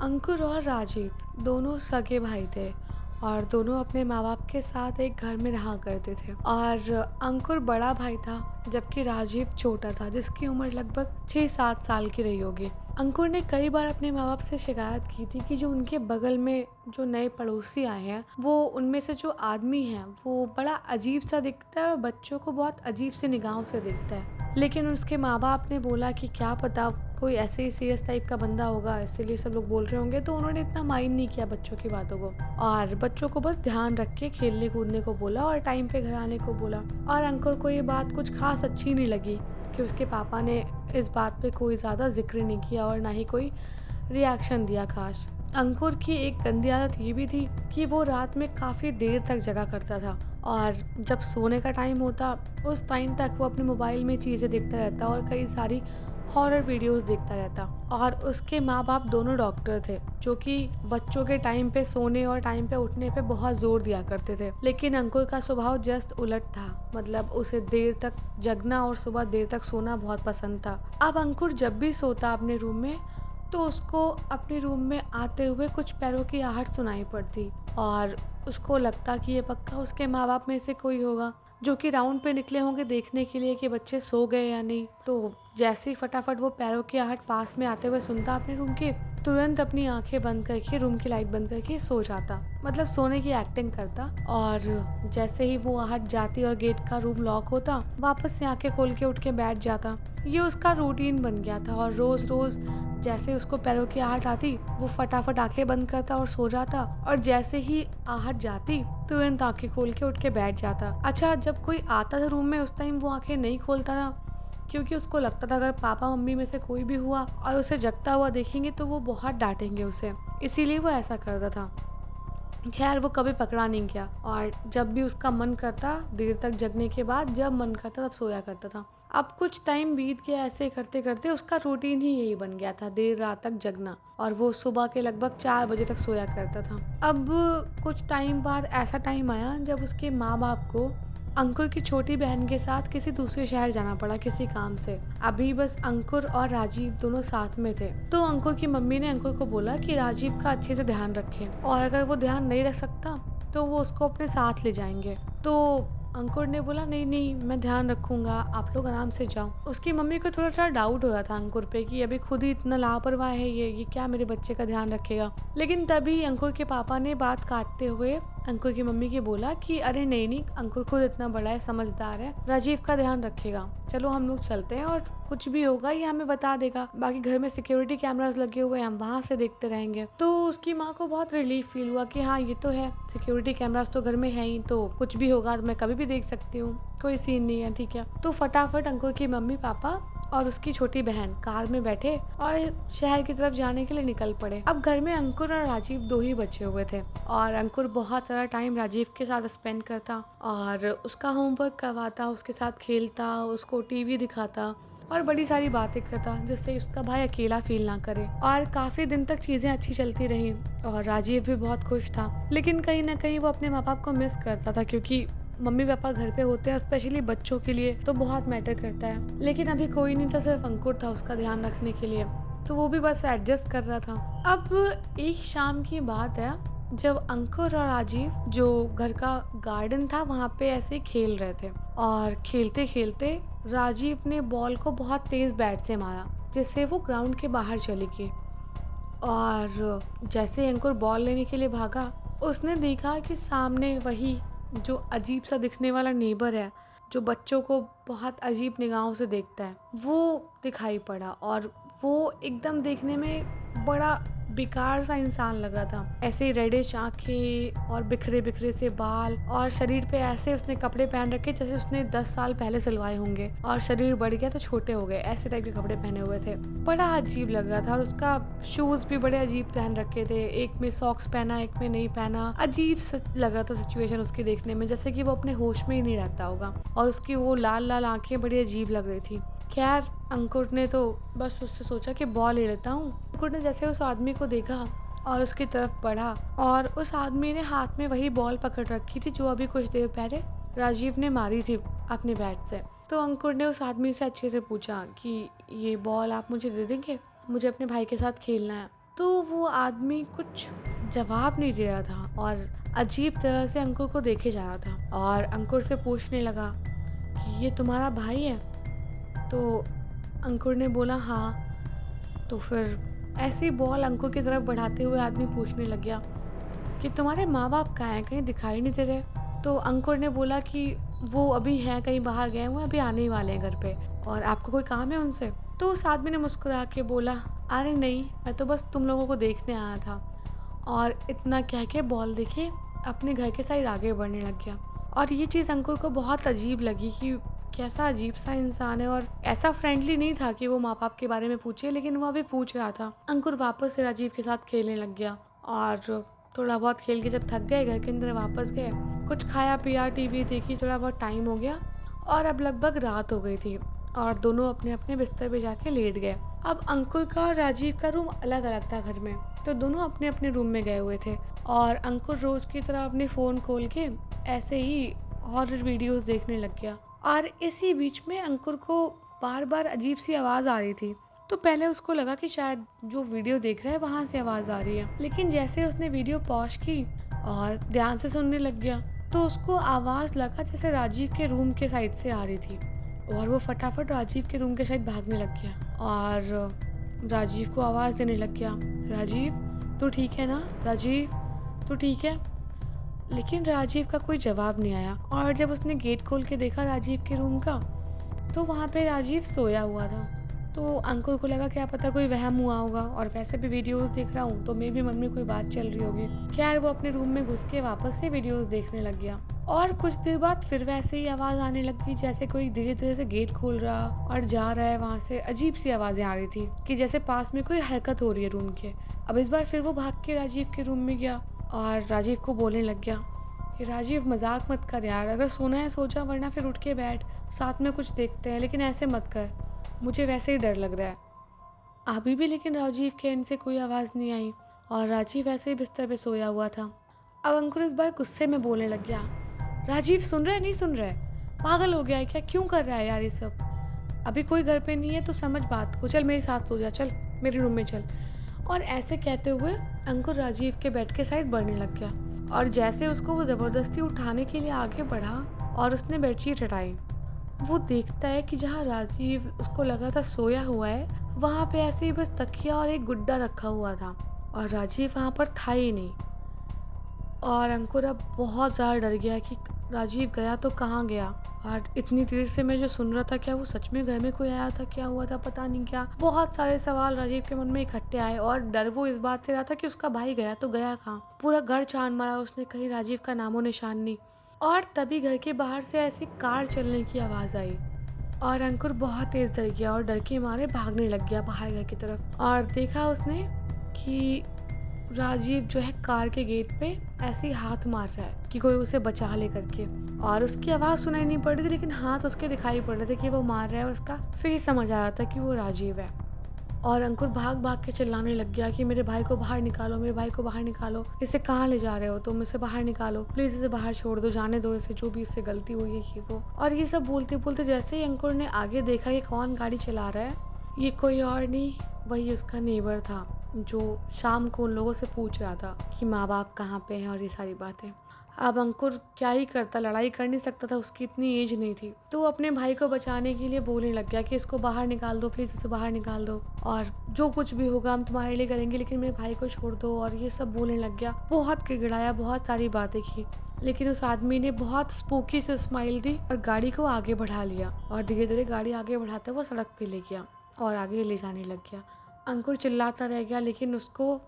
अंकुर और राजीव दोनों सगे भाई थे और दोनों अपने माँ बाप के साथ एक घर में रहा करते थे। और अंकुर बड़ा भाई था जबकि राजीव छोटा था, जिसकी उम्र लगभग 6-7 साल की रही होगी। अंकुर ने कई बार अपने माँ बाप से शिकायत की थी कि जो उनके बगल में जो नए पड़ोसी आए हैं, वो उनमें से जो आदमी है वो बड़ा अजीब सा दिखता है और बच्चों को बहुत अजीब सी निगाहों से देखता है। लेकिन उसके माँ बाप ने बोला कि क्या पता कोई ऐसे ही सीरियस टाइप का बंदा होगा, इसीलिए सब लोग बोल रहे होंगे, तो उन्होंने इतना माइंड नहीं किया बच्चों की बातों को और बच्चों को बस ध्यान रख के खेलने कूदने को बोला और टाइम पे घर आने को बोला। और अंकुर को ये बात कुछ खास अच्छी नहीं लगी कि उसके पापा ने इस बात पे कोई ज़्यादा जिक्र नहीं किया और ना ही कोई रिएक्शन दिया खास। अंकुर की एक गंदी आदत ये भी थी कि वो रात में काफ़ी देर तक जगा करता था और जब सोने का टाइम होता उस टाइम तक वो अपने मोबाइल में चीज़ें देखता रहता और कई सारी हॉरर वीडियोस देखता रहता। और उसके माँ बाप दोनों डॉक्टर थे जो कि बच्चों के टाइम पे सोने और टाइम पे उठने पे बहुत जोर दिया करते थे। लेकिन अंकुर का स्वभाव जस्ट उलट था, मतलब उसे देर तक जगना और सुबह देर तक सोना बहुत पसंद था। अब अंकुर जब भी सोता अपने रूम में तो उसको अपने रूम में आते हुए कुछ पैरों की आहट सुनाई पड़ती और उसको लगता कि ये पक्का उसके माँ बाप में से कोई होगा जो कि राउंड पे निकले होंगे देखने के लिए कि बच्चे सो गए या नहीं। तो जैसे ही फटाफट वो पैरों की आहट पास में आते हुए सुनता अपने रूम के, तुरंत अपनी आंखें बंद करके रूम की लाइट बंद करके सो जाता, मतलब सोने की एक्टिंग करता। और जैसे ही वो आहट जाती और गेट का रूम लॉक होता, वापस से आंखें खोल के उठ के बैठ जाता। ये उसका रूटीन बन गया था और रोज रोज जैसे उसको पैरों की आहट आती वो फटाफट आंखें बंद करता और सो जाता और जैसे ही आहट जाती तुरंत आंखें खोल के उठ के बैठ जाता। अच्छा, जब कोई आता था रूम में उस टाइम वो आंखें नहीं खोलता था क्योंकि उसको लगता था अगर पापा मम्मी में से कोई भी हुआ और उसे जगता हुआ देखेंगे तो वो बहुत डांटेंगे उसे, इसीलिए वो ऐसा करता था। खैर वो कभी पकड़ा नहीं गया और जब भी उसका मन करता देर तक जगने के बाद, जब मन करता तब सोया करता था। अब कुछ टाइम बीत गया, ऐसे करते करते उसका रूटीन ही यही बन गया था, देर रात तक जगना, और वो सुबह के लगभग 4 बजे तक सोया करता था। अब कुछ टाइम बाद ऐसा टाइम आया जब उसके माँ बाप को अंकुर की छोटी बहन के साथ किसी दूसरे शहर जाना पड़ा किसी काम से। अभी बस अंकुर और राजीव दोनों साथ में थे, तो अंकुर की मम्मी ने अंकुर को बोला कि राजीव का अच्छे से ध्यान रखे और अगर वो ध्यान नहीं रख सकता तो वो उसको अपने साथ ले जाएंगे। तो अंकुर ने बोला नहीं नहीं, मैं ध्यान रखूंगा, आप लोग आराम से जाओ। उसकी मम्मी को थोड़ा सा डाउट हो रहा था अंकुर पे कि अभी खुद ही इतना लापरवाह है ये क्या मेरे बच्चे का ध्यान रखेगा। लेकिन तभी अंकुर के पापा ने बात काटते हुए अंकुर की मम्मी के बोला कि अरे नहीं नहीं, अंकुर खुद इतना बड़ा है, समझदार है, राजीव का ध्यान रखेगा, चलो हम लोग चलते हैं और कुछ भी होगा ये हमें बता देगा, बाकी घर में सिक्योरिटी कैमरास लगे हुए हैं, हम वहाँ से देखते रहेंगे। तो उसकी माँ को बहुत रिलीफ फील हुआ कि हाँ ये तो है, सिक्योरिटी कैमरास तो घर में है ही, तो कुछ भी होगा तो मैं कभी भी देख सकती हूँ, कोई सीन नहीं है, ठीक है। तो फटाफट अंकुर की मम्मी पापा और उसकी छोटी बहन कार में बैठे और शहर की तरफ जाने के लिए निकल पड़े। अब घर में अंकुर और राजीव दो ही बचे हुए थे और अंकुर बहुत सारा टाइम राजीव के साथ स्पेंड करता और उसका होमवर्क करवाता, उसके साथ खेलता, उसको टीवी दिखाता और बड़ी सारी बातें करता जिससे उसका भाई अकेला फील ना करे। और काफी दिन तक चीजें अच्छी चलती रही और राजीव भी बहुत खुश था। लेकिन कहीं ना कहीं वो अपने माँ बाप को मिस करता था क्योंकि मम्मी पापा घर पे होते हैं, स्पेशली बच्चों के लिए तो बहुत मैटर करता है। लेकिन अभी कोई नहीं था, सिर्फ अंकुर था उसका ध्यान रखने के लिए, तो वो भी बस एडजस्ट कर रहा था। अब एक शाम की बात है जब अंकुर और राजीव जो घर का गार्डन था वहाँ पे ऐसे खेल रहे थे और खेलते खेलते राजीव ने बॉल को बहुत तेज बैट से मारा जिससे वो ग्राउंड के बाहर चली गई। और जैसे अंकुर बॉल लेने के लिए भागा, उसने देखा कि सामने वही जो अजीब सा दिखने वाला नेबर है जो बच्चों को बहुत अजीब निगाहों से देखता है, वो दिखाई पड़ा। और वो एकदम देखने में बड़ा बेकार सा इंसान लग रहा था, ऐसे रेडिश आंखें और बिखरे बिखरे से बाल और शरीर पे ऐसे उसने कपड़े पहन रखे जैसे उसने 10 साल पहले सिलवाए होंगे, और शरीर बढ़ गया तो छोटे हो गए, ऐसे टाइप के कपड़े पहने हुए थे। बड़ा अजीब लग रहा था और उसका शूज भी बड़े अजीब पहन रखे थे, एक में सॉक्स पहना एक में नहीं पहना। अजीब लग रहा था सिचुएशन उसकी देखने में, जैसे कि वो अपने होश में ही नहीं रहता होगा, और उसकी वो लाल लाल आंखें बड़ी अजीब लग रही थी। खैर अंकुर ने तो बस उससे सोचा कि बॉल ले लेता हूँ। अंकुर ने जैसे उस आदमी को देखा और उसकी तरफ बढ़ा और उस आदमी ने हाथ में वही बॉल पकड़ रखी थी जो अभी कुछ देर पहले राजीव ने मारी थी अपने बैट से। तो अंकुर ने उस आदमी से अच्छे से पूछा कि ये बॉल आप मुझे दे देंगे, मुझे अपने भाई के साथ खेलना है। तो वो आदमी कुछ जवाब नहीं दे रहा था और अजीब तरह से अंकुर को देखे जा रहा था और अंकुर से पूछने लगा कि ये तुम्हारा भाई है? तो अंकुर ने बोला हाँ। तो फिर ऐसे ही बॉल अंकुर की तरफ बढ़ाते हुए आदमी पूछने लग गया कि तुम्हारे माँ बाप कहाँ हैं, कहीं दिखाई नहीं दे रहे? तो अंकुर ने बोला कि वो अभी हैं, कहीं बाहर गए हुए हैं, अभी आने ही वाले हैं घर पे, और आपको कोई काम है उनसे? तो उस आदमी ने मुस्कुरा के बोला अरे नहीं, मैं तो बस तुम लोगों को देखने आया था। और इतना कह के बॉल देखिए अपने घर के साइड आगे बढ़ने लग गया। और ये चीज़ अंकुर को बहुत अजीब लगी कि कैसा अजीब सा इंसान है, और ऐसा फ्रेंडली नहीं था कि वो माँ बाप के बारे में पूछे, लेकिन वो अभी पूछ रहा था। अंकुर वापस से राजीव के साथ खेलने लग गया और थोड़ा बहुत खेल के जब थक गए घर के अंदर वापस गए, कुछ खाया पिया, टीवी देखी, थोड़ा बहुत टाइम हो गया और अब लगभग रात हो गई थी और दोनों अपने अपने बिस्तर पे जाके लेट गए। अब अंकुर का और राजीव का रूम अलग अलग था घर में, तो दोनों अपने अपने रूम में गए हुए थे और अंकुर रोज की तरह अपने फ़ोन खोल के ऐसे ही हॉरर वीडियोस देखने लग गया। और इसी बीच में अंकुर को बार बार अजीब सी आवाज़ आ रही थी। तो पहले उसको लगा कि शायद जो वीडियो देख रहा है वहाँ से आवाज़ आ रही है, लेकिन जैसे उसने वीडियो पॉज की और ध्यान से सुनने लग गया तो उसको आवाज़ लगा जैसे राजीव के रूम के साइड से आ रही थी और वो फटाफट राजीव के रूम के साइड भागने लग गया और राजीव को आवाज़ देने लग गया, राजीव तू ठीक है ना, राजीव तू ठीक है? लेकिन राजीव का कोई जवाब नहीं आया और जब उसने गेट खोल के देखा राजीव के रूम का तो वहाँ पे राजीव सोया हुआ था। तो अंकुर को लगा क्या पता कोई वहम हुआ होगा, और वैसे भी वीडियोस देख रहा हूँ तो मे भी मन में कोई बात चल रही होगी। खैर वो अपने रूम में घुस के वापस से वीडियोस देखने लग गया और कुछ देर बाद फिर वैसे ही आवाज़ आने लगी जैसे कोई धीरे धीरे से गेट खोल रहा और जा रहा है। वहाँ से अजीब सी आवाज़ें आ रही थी कि जैसे पास में कोई हरकत हो रही है रूम के। अब इस बार फिर वो भाग के राजीव के रूम में गया और राजीव को बोलने लग गया कि राजीव मजाक मत कर यार, अगर सोना है सो जा, वरना फिर उठ के बैठ, साथ में कुछ देखते हैं, लेकिन ऐसे मत कर, मुझे वैसे ही डर लग रहा है। अभी भी लेकिन राजीव के एंड से कोई आवाज़ नहीं आई और राजीव ऐसे ही बिस्तर पे सोया हुआ था। अब अंकुर इस बार गुस्से में बोलने लग गया, राजीव सुन रहा है, नहीं सुन रहा है, पागल हो गया है क्या, क्यों कर रहा है यार ये सब? अभी कोई घर पे नहीं है तो समझ बात को, चल मेरे साथ सो जा, चल मेरे रूम में चल। और ऐसे कहते हुए अंकुर राजीव के बेड के साइड बढ़ने लग गया और जैसे उसको वो ज़बरदस्ती उठाने के लिए आगे बढ़ा और उसने बेडशीट हटाई, वो देखता है कि जहाँ राजीव उसको लगा था सोया हुआ है वहाँ पे ऐसे ही बस तकिया और एक गुड्डा रखा हुआ था और राजीव वहाँ पर था ही नहीं। और अंकुर अब बहुत ज़्यादा डर गया कि राजीव गया तो कहाँ गया, और इतनी देर से मैं जो सुन रहा था क्या वो सच में घर में कोई आया था, क्या हुआ था पता नहीं क्या। बहुत सारे सवाल राजीव के मन में इकट्ठे आए और डर वो इस बात से रहा था कि उसका भाई गया तो गया कहाँ। पूरा घर छान मारा उसने, कहीं राजीव का नामो निशान नहीं। और तभी घर के बाहर से ऐसी कार चलने की आवाज़ आई और अंकुर बहुत तेज डर गया और डर के मारे भागने लग गया बाहर घर की तरफ और देखा उसने कि राजीव जो है कार के गेट पे ऐसे ही हाथ मार रहा है कि कोई उसे बचा ले करके, और उसकी आवाज़ सुनाई नहीं पड़ रही थी लेकिन हाथ उसके दिखाई पड़ रहे थे कि वो मार रहा है और उसका फिर समझ आया था कि वो राजीव है। और अंकुर भाग भाग के चिल्लाने लग गया कि मेरे भाई को बाहर निकालो, मेरे भाई को बाहर निकालो, इसे कहाँ ले जा रहे हो तुम, इसे बाहर निकालो प्लीज़, इसे बाहर छोड़ दो, जाने दो इसे, जो भी इससे गलती हुई है ये वो। और ये सब बोलते बोलते जैसे ही अंकुर ने आगे देखा कि कौन गाड़ी चला रहा है, ये कोई और नहीं वही उसका नेबर था जो शाम को उन लोगों से पूछ रहा था कि माँ बाप कहाँ पे हैं और ये सारी बातें। अब अंकुर क्या ही करता, लड़ाई कर नहीं सकता था, उसकी इतनी एज नहीं थी, तो वो अपने भाई को बचाने के लिए बोलने लग गया कि इसको बाहर निकाल दो प्लीज़, इसे बाहर निकाल दो, और जो कुछ भी होगा हम तुम्हारे लिए करेंगे, लेकिन मेरे भाई को छोड़ दो, और ये सब बोलने लग गया। बहुत गिड़गिड़ाया, बहुत सारी बातें की, लेकिन उस आदमी ने बहुत स्पूकी से स्माइल दी और गाड़ी को आगे बढ़ा लिया और धीरे धीरे गाड़ी आगे बढ़ाते वो सड़क पे ले गया और आगे ले जाने लग गया। अंकुर चिल्लाता रह गया लेकिन उसको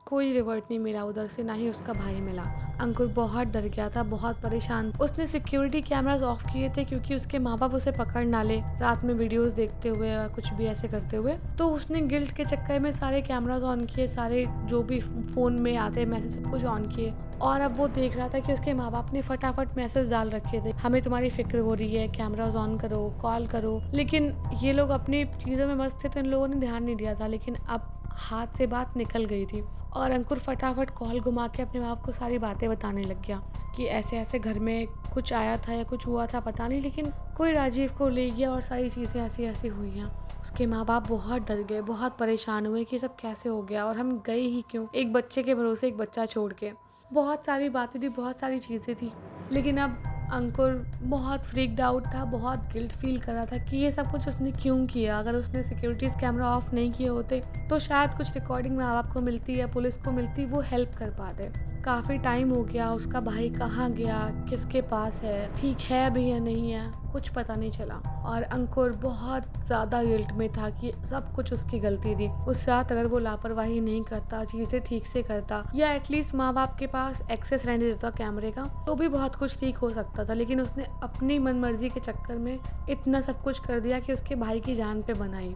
कोई रिवर्ट नहीं मिला उधर से, ना ही उसका भाई मिला। अंकुर बहुत डर गया था, बहुत परेशान। उसने सिक्योरिटी कैमरास ऑफ किए थे क्योंकि उसके माँ बाप उसे पकड़ ना ले रात में वीडियोस देखते हुए या कुछ भी ऐसे करते हुए। तो उसने गिल्ट के चक्कर में सारे कैमरास ऑन किए, सारे जो भी फ़ोन में आते मैसेज सब कुछ ऑन किए, और अब वो देख रहा था कि उसके माँ बाप ने फटाफट मैसेज डाल रखे थे, हमें तुम्हारी फिक्र हो रही है, कैमरास ऑन करो, कॉल करो। लेकिन ये लोग अपनी चीज़ों में मस्त थे तो इन लोगों ने ध्यान नहीं दिया था, लेकिन अब हाथ से बात निकल गई थी और अंकुर फटाफट कॉल घुमा के अपने माँ बाप को सारी बातें बताने लग गया कि ऐसे ऐसे घर में कुछ आया था या कुछ हुआ था पता नहीं, लेकिन कोई राजीव को ले गया और सारी चीज़ें ऐसी ऐसी हुई हैं। उसके माँ बाप बहुत डर गए, बहुत परेशान हुए कि ये सब कैसे हो गया और हम गए ही क्यों, एक बच्चे के भरोसे एक बच्चा छोड़ के। बहुत सारी बातें थी, बहुत सारी चीज़ें थी, लेकिन अब अंकुर बहुत फ्रीक्ड आउट था, बहुत गिल्ट फील कर रहा था कि ये सब कुछ उसने क्यों किया। अगर उसने सिक्योरिटीज़ कैमरा ऑफ नहीं किए होते तो शायद कुछ रिकॉर्डिंग माँ बाप को मिलती या पुलिस को मिलती, वो हेल्प कर पाते। काफ़ी टाइम हो गया, उसका भाई कहाँ गया, किसके पास है, ठीक है भी या नहीं है, कुछ पता नहीं चला। और अंकुर बहुत ज़्यादा गिल्ट में था कि सब कुछ उसकी गलती थी। उस रात अगर वो लापरवाही नहीं करता, चीज़ें ठीक से करता या एटलीस्ट माँ बाप के पास एक्सेस रहने देता कैमरे का, तो भी बहुत कुछ ठीक हो सकता था। लेकिन उसने अपनी मनमर्जी के चक्कर में इतना सब कुछ कर दिया कि उसके भाई की जान पे बनाई।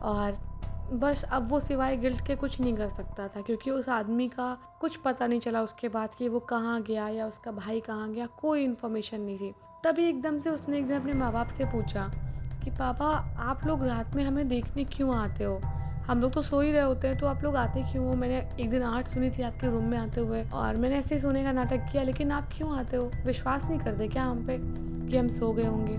और बस अब वो सिवाय गिल्ट के कुछ नहीं कर सकता था, क्योंकि उस आदमी का कुछ पता नहीं चला उसके बाद कि वो कहाँ गया या उसका भाई कहाँ गया, कोई इन्फॉर्मेशन नहीं थी। तभी एकदम से उसने एक दिन अपने माँ बाप से पूछा कि पापा, आप लोग रात में हमें देखने क्यों आते हो? हम लोग तो सो ही रहे होते हैं, तो आप लोग आते क्यों हो? मैंने एक दिन आवाज़ सुनी थी आपके रूम में आते हुए और मैंने ऐसे ही सोने का नाटक किया, लेकिन आप क्यों आते हो? विश्वास नहीं करते क्या हम पे कि हम सो गए होंगे?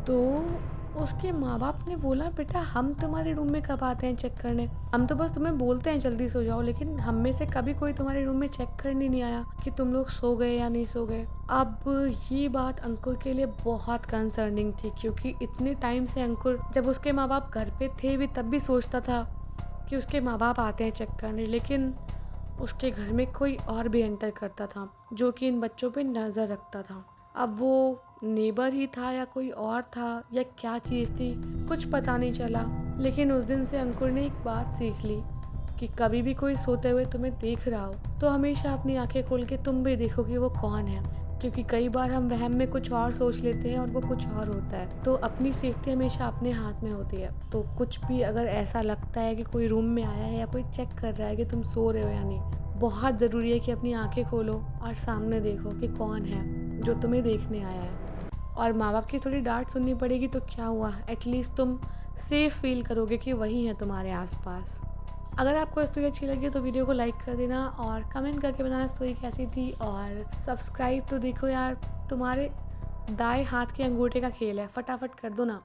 तो उसके माँ बाप ने बोला, बेटा हम तुम्हारे रूम में कब आते हैं चेक करने? हम तो बस तुम्हें बोलते हैं जल्दी सो जाओ, लेकिन हम में से कभी कोई तुम्हारे रूम में चेक करने नहीं आया कि तुम लोग सो गए या नहीं सो गए। अब ये बात अंकुर के लिए बहुत कंसर्निंग थी, क्योंकि इतने टाइम से अंकुर जब उसके माँ बाप घर पे थे भी तब भी सोचता था कि उसके माँ बाप आते हैं चेक करने, लेकिन उसके घर में कोई और भी एंटर करता था जो कि इन बच्चों पे नज़र रखता था। अब वो नेबर ही था या कोई और था या क्या चीज़ थी, कुछ पता नहीं चला। लेकिन उस दिन से अंकुर ने एक बात सीख ली कि कभी भी कोई सोते हुए तुम्हें देख रहा हो तो हमेशा अपनी आंखें खोल के तुम भी देखो कि वो कौन है, क्योंकि कई बार हम वहम में कुछ और सोच लेते हैं और वो कुछ और होता है। तो अपनी सेफ्टी हमेशा अपने हाथ में होती है। तो कुछ भी अगर ऐसा लगता है कि कोई रूम में आया है या कोई चेक कर रहा है कि तुम सो रहे हो या नहीं, बहुत ज़रूरी है कि अपनी आंखें खोलो और सामने देखो कि कौन है जो तुम्हें देखने आया है। और माँ बाप की थोड़ी डांट सुननी पड़ेगी तो क्या हुआ, एटलीस्ट तुम सेफ फील करोगे कि वही है तुम्हारे आसपास। अगर आपको स्टोरी अच्छी लगी तो वीडियो को लाइक कर देना और कमेंट करके बताना स्टोरी कैसी थी। और सब्सक्राइब तो देखो यार, तुम्हारे दाएं हाथ के अंगूठे का खेल है, फटाफट कर दो ना।